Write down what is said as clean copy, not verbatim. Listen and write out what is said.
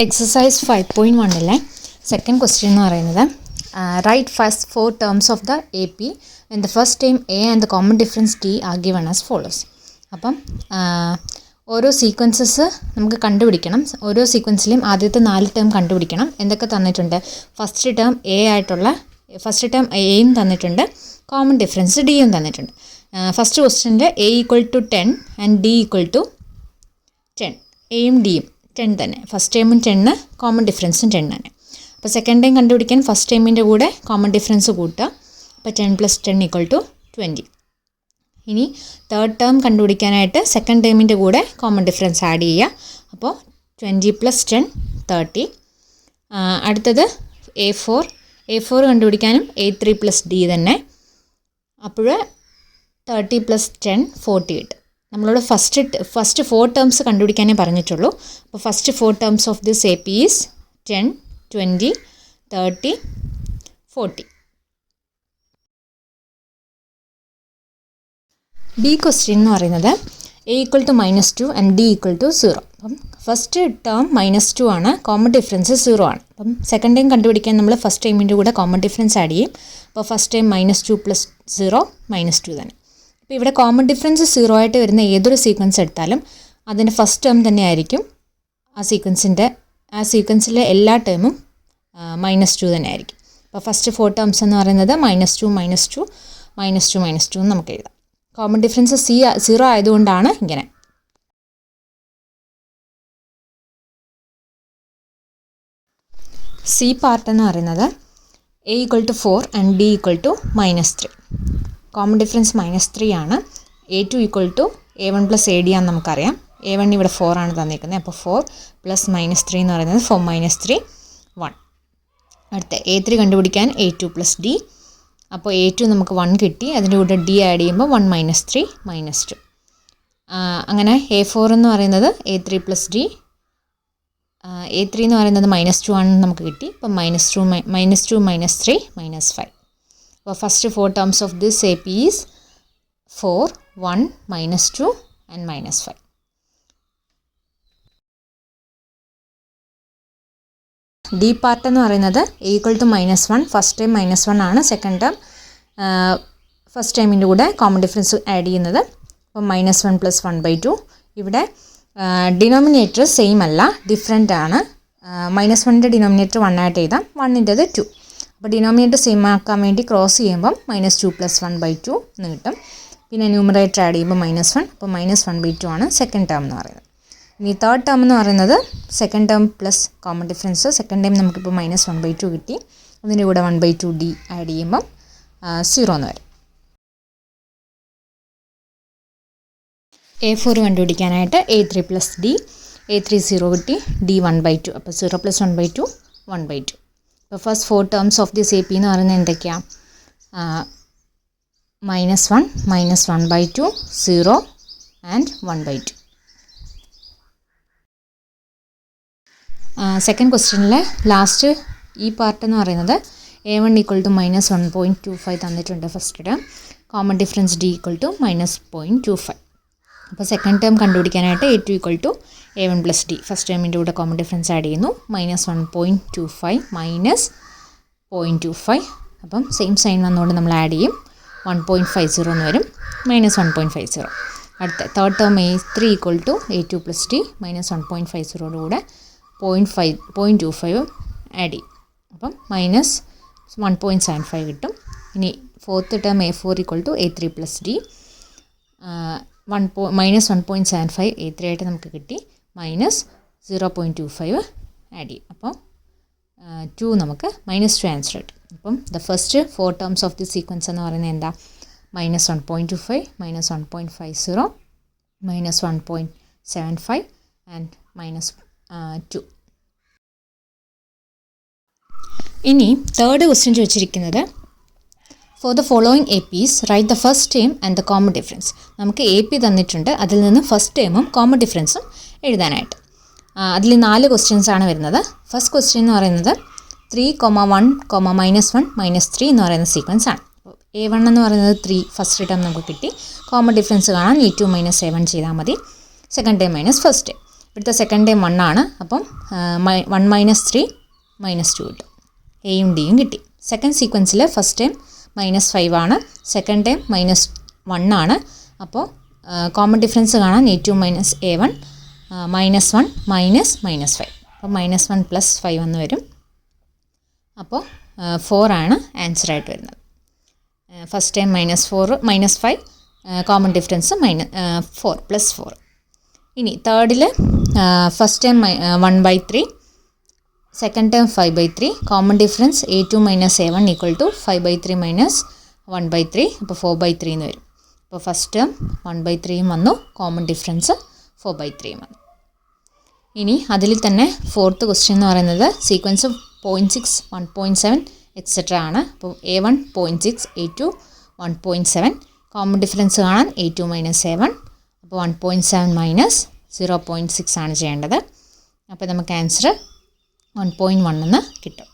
Exercise 5.1 second question എന്ന് പറയുന്നത് write first 4 terms of the AP when the first term A and the common difference D are given as follows. അപ്പം ഓരോ sequences നമുക്ക് കണ്ടുപിടിക്കണം. ഓരോ സീക്വൻസിലും ആദ്യത്തെ 4 ടേം കണ്ടുപിടിക്കണം. എന്തൊക്കെ തന്നിട്ടുണ്ട്? ഫസ്റ്റ് ടേം എയും തന്നിട്ടുണ്ട്, കോമൺ ഡിഫറൻസ് ഡിയും തന്നിട്ടുണ്ട്. ഫസ്റ്റ് ക്വസ്റ്റ്യനിൽ A = 10 ആൻഡ് D = 10. എയും ഡിയും 10 തന്നെ. ഫസ്റ്റ് ടേമും 10, കോമൺ ഡിഫറൻസും 10 തന്നെ. അപ്പോൾ സെക്കൻഡ് ടൈം കണ്ടുപിടിക്കാൻ ഫസ്റ്റ് ടൈമിൻ്റെ കൂടെ കോമൺ ഡിഫറൻസ് കൂട്ടുക. അപ്പോൾ 10 + 10 = 20. ഇനി തേർഡ് ടേം കണ്ടുപിടിക്കാനായിട്ട് സെക്കൻഡ് ടേമിൻ്റെ കൂടെ കോമൺ ഡിഫറൻസ് ആഡ് ചെയ്യുക. അപ്പോൾ 20 + 10 30. അടുത്തത് A4 കണ്ടുപിടിക്കാനും A3 + D തന്നെ. അപ്പോൾ 30 + 10 40 കിട്ടും. നമ്മളോട് ഫസ്റ്റ് 4 ടേംസ് കണ്ടുപിടിക്കാനേ പറഞ്ഞിട്ടുള്ളൂ. അപ്പോൾ first 4 terms of this AP is 10, 20, 30, 40. B question എന്ന് പറയുന്നത് A = -2 ആൻഡ് D = 0. അപ്പം ഫസ്റ്റ് ടേം -2 ആണ്, കോമൺ ഡിഫറൻസ് 0 ആണ്. അപ്പം സെക്കൻഡ് ടൈം കണ്ടുപിടിക്കാൻ നമ്മൾ ഫസ്റ്റ് ടൈമിൻ്റെ കൂടെ കോമൺ ഡിഫറൻസ് ആഡ് ചെയ്യും. അപ്പോൾ ഫസ്റ്റ് ടൈം -2 + 0 -2 തന്നെ. അപ്പോൾ ഇവിടെ കോമൺ ഡിഫറൻസ് 0 ആയിട്ട് വരുന്ന ഏതൊരു സീക്വൻസ് എടുത്താലും അതിൻ്റെ ഫസ്റ്റ് ടേം തന്നെ ആയിരിക്കും ആ സീക്വൻസിലെ എല്ലാ ടേമും -2 തന്നെ ആയിരിക്കും. അപ്പോൾ ഫസ്റ്റ് 4 ടേംസ് എന്ന് പറയുന്നത് -2 -2 -2 -2 എന്ന് നമുക്ക് എഴുതാം. കോമൺ ഡിഫറൻസ് 0 ആയതുകൊണ്ടാണ് ഇങ്ങനെ. സി പാർട്ട് എന്ന് പറയുന്നത് A = 4 and D = -3. Common difference -3 ആണ്. A2 = A1 + AD ആണെന്ന് നമുക്കറിയാം. A1 ഇവിടെ 4 ആണ് തന്നിരിക്കുന്നത്. അപ്പോൾ 4 + -3 എന്ന് പറയുന്നത് 4 - 3 1. അടുത്ത A3 കണ്ടുപിടിക്കാൻ A2 + D. അപ്പോൾ A2 നമുക്ക് 1 കിട്ടി. അതിൻ്റെ കൂടെ D ആഡ് ചെയ്യുമ്പോൾ 1 - 3 -2. അങ്ങനെ A4 എന്ന് പറയുന്നത് A3 + D. A3 എന്ന് പറയുന്നത് -2 ആണെന്ന് നമുക്ക് കിട്ടി. അപ്പം -2 -3 -5. അപ്പോൾ first 4 terms of this AP is 4, 1, -2 and -5. D part എന്ന് പറയുന്നത് A = -1. ഫസ്റ്റ് ടൈം -1 ആണ്. സെക്കൻഡ് ടേം ഫസ്റ്റ് ടൈമിൻ്റെ കൂടെ കോമൺ ഡിഫറൻസ് ആഡ് ചെയ്യുന്നത്. അപ്പോൾ -1 + 1/2. ഇവിടെ ഡിനോമിനേറ്റർ സെയിം അല്ല, ഡിഫറെൻ്റ് ആണ്. -1ൻ്റെ ഡിനോമിനേറ്റർ 1 ആയിട്ട് എഴുതാം, 1ൻ്റെത് 2. അപ്പോൾ ഡിനോമിനേറ്റർ സെയിം ആക്കാൻ വേണ്ടി ക്രോസ് ചെയ്യുമ്പം -2 + 1/2 എന്ന് കിട്ടും. പിന്നെ ന്യൂമറേറ്റർ ആഡ് ചെയ്യുമ്പോൾ -1. അപ്പോൾ -1/2 ആണ് സെക്കൻഡ് ടേം എന്ന് പറയുന്നത്. ഇനി തേർഡ് ടേം എന്ന് പറയുന്നത് second term plus common difference. Second time നമുക്കിപ്പോൾ -1/2 കിട്ടി. അതിൻ്റെ കൂടെ 1/2 D ആഡ് ചെയ്യുമ്പം 0 എന്ന് വരും. A4 കണ്ടുപിടിക്കാനായിട്ട് A3 + D. A3 0 കിട്ടി, D 1/2. അപ്പോൾ 0 + 1/2 1/2. അപ്പോൾ first 4 terms of this AP എന്ന് പറയുന്നത് എന്തൊക്കെയാണ്? -1 -1/2 0 ആൻഡ് 1/2. സെക്കൻഡ് ക്വസ്റ്റ്യനിലെ ലാസ്റ്റ് ഈ പാർട്ട് എന്ന് പറയുന്നത് A1 = -1.25 തന്നിട്ടുണ്ട് first term. Common difference D = -0.25. അപ്പോൾ സെക്കൻഡ് ടേം കണ്ടുപിടിക്കാനായിട്ട് A2 = A1 + D. ഫസ്റ്റ് ടേമിൻ്റെ കൂടെ കോമൺ ഡിഫറൻസ് ആഡ് ചെയ്യുന്നു. -1.25 -0.25. അപ്പം സെയിം സൈൻ വന്നുകൊണ്ട് നമ്മൾ ആഡ് ചെയ്യും. 1.50 എന്ന് വരും, -1.50. അടുത്ത third term A3 = A2 + D -1.50 കൂടെ 0.25 ആഡ് ചെയ്യും. അപ്പം -1.75 കിട്ടും. ഇനി fourth term A4 = A3 + D. -1.75 A3 ആയിട്ട് നമുക്ക് കിട്ടി. -0.25 ആഡ് ചെയ്യും. അപ്പോൾ 2 നമുക്ക് -2 ആൻസർ കിട്ടും. അപ്പം the first 4 terms of the sequence എന്ന് പറയുന്നത് എന്താ? -1.25 -1.50 -1.75 ആൻഡ് -2. ഇനി തേർഡ് ക്വസ്റ്റ്യൻ ചോദിച്ചിരിക്കുന്നത് for the following APs write the first term and the common difference. നമുക്ക് AP തന്നിട്ടുണ്ട്, അതിൽ നിന്ന് ഫസ്റ്റ് ടേമും കോമൺ ഡിഫറൻസും എഴുതാനായിട്ട്. അതിൽ 4 ക്വസ്റ്റ്യൻസ് ആണ് വരുന്നത്. ഫസ്റ്റ് ക്വസ്റ്റ്യൻ എന്ന് പറയുന്നത് 3, 1, -1 -3 എന്ന് പറയുന്ന സീക്വൻസ് ആണ്. A1 എന്ന് പറയുന്നത് 3 ഫസ്റ്റ് ടേം നമുക്ക് കിട്ടി. കോമൺ ഡിഫറൻസ് കാണാൻ A2 - A1 ചെയ്താൽ മതി. Second term minus first term. ഇവിടുത്തെ സെക്കൻഡ് ടൈം 1 ആണ്. അപ്പം 1 മൈനസ് 3 മൈനസ് 2 കിട്ടും. എയും ഡിയും കിട്ടി. സെക്കൻഡ് സീക്വൻസിൽ ഫസ്റ്റ് ടൈം -5 ആണ്, സെക്കൻഡ് ടൈം -1 ആണ്. അപ്പോൾ കോമൺ ഡിഫറൻസ് കാണാൻ A2 മൈനസ് A1 -1 മൈനസ് -5. അപ്പോൾ -1 + 5 എന്ന് വരും. അപ്പോൾ 4 ആണ് ആൻസർ ആയിട്ട് വരുന്നത്. First time -5 common difference -4 + 4. ഇനി തേർഡിൽ first time 1/3, second time 5/3, common difference A2 minus A1 = 5/3 minus 1/3. അപ്പോൾ 4/3 എന്ന് വരും. അപ്പോൾ ഫസ്റ്റ് ടേം 1/3 വന്നു, കോമൺ ഡിഫറൻസ് 4/3 വന്നു. ഇനി അതിൽ തന്നെ ഫോർത്ത് ക്വസ്റ്റ്യൻ എന്ന് പറയുന്നത് സീക്വൻസ് 0.6, 1.7 എക്സെട്ര ആണ്. അപ്പോൾ A1 0.6, A2 1.7. കോമൺ ഡിഫറൻസ് കാണാൻ A2 മൈനസ് A1. അപ്പോൾ 1.7 മൈനസ് 0.6 ആണ് ചെയ്യേണ്ടത്. അപ്പോൾ നമുക്ക് ആൻസർ 1.1 എന്ന് കിട്ടും.